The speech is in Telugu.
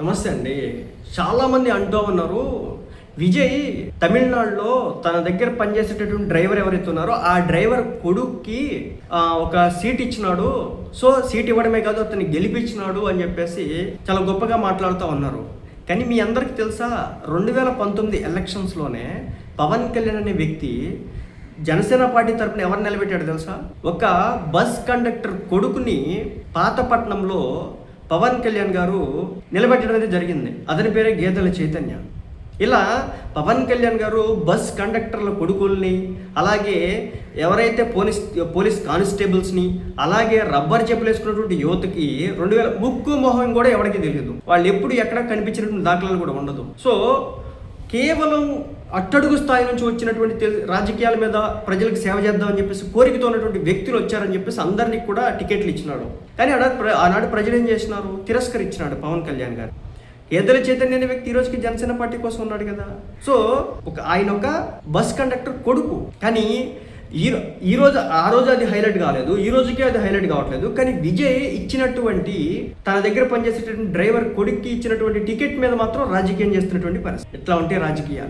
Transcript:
నమస్తే అండి. చాలామంది అంటూ ఉన్నారు, విజయ్ తమిళనాడులో తన దగ్గర పనిచేసేటటువంటి డ్రైవర్ ఎవరైతే ఉన్నారో ఆ డ్రైవర్ కొడుక్కి ఒక సీట్ ఇచ్చినాడు. సో సీట్ ఇవ్వడమే కాదు, అతన్ని గెలిపించినాడు అని చెప్పేసి చాలా గొప్పగా మాట్లాడుతూ ఉన్నారు. కానీ మీ అందరికీ తెలుసా, 2019 ఎలక్షన్స్లోనే పవన్ కళ్యాణ్ అనే వ్యక్తి జనసేన పార్టీ తరపున ఎవరు నిలబెట్టాడు తెలుసా? ఒక బస్ కండక్టర్ కొడుకుని పాతపట్నంలో పవన్ కళ్యాణ్ గారు నిలబెట్టడం అనేది జరిగింది. అతని పేరే గీతల చైతన్య. ఇలా పవన్ కళ్యాణ్ గారు బస్ కండక్టర్ల కొడుకుల్ని, అలాగే ఎవరైతే పోలీస్ కానిస్టేబుల్స్ని, అలాగే రబ్బర్ చెప్పులు వేసుకున్నటువంటి యువతకి 2000 ముక్కు మొహం కూడా ఎవరికి తెలియదు. వాళ్ళు ఎప్పుడు ఎక్కడ కనిపించినటువంటి దాఖలాలు కూడా ఉండదు. సో కేవలం అట్టడుగు స్థాయి నుంచి వచ్చినటువంటి రాజకీయాల మీద ప్రజలకు సేవ చేద్దామని చెప్పేసి కోరికతో ఉన్నటువంటి వ్యక్తులు వచ్చారని చెప్పేసి అందరినీ కూడా టికెట్లు ఇచ్చినాడు. కానీ ఆనాడు ప్రజలు ఏం చేసినారు? తిరస్కరించినాడు పవన్ కళ్యాణ్ గారు. గీతల చైతన్య అనే వ్యక్తి ఈ రోజుకి జనసేన పార్టీ కోసం ఉన్నాడు కదా. సో ఆయన ఒక బస్ కండక్టర్ కొడుకు. కానీ ఈ రోజు ఆ రోజు అది హైలైట్ కాలేదు, ఈ రోజుకే అది హైలైట్ కావట్లేదు. కానీ విజయ్ ఇచ్చినటువంటి తన దగ్గర పనిచేసేటటువంటి డ్రైవర్ కొడుక్కి ఇచ్చినటువంటి టికెట్ మీద మాత్రం రాజకీయం చేస్తున్నటువంటి పరిస్థితి. ఎట్లా ఉంటే రాజకీయాలు.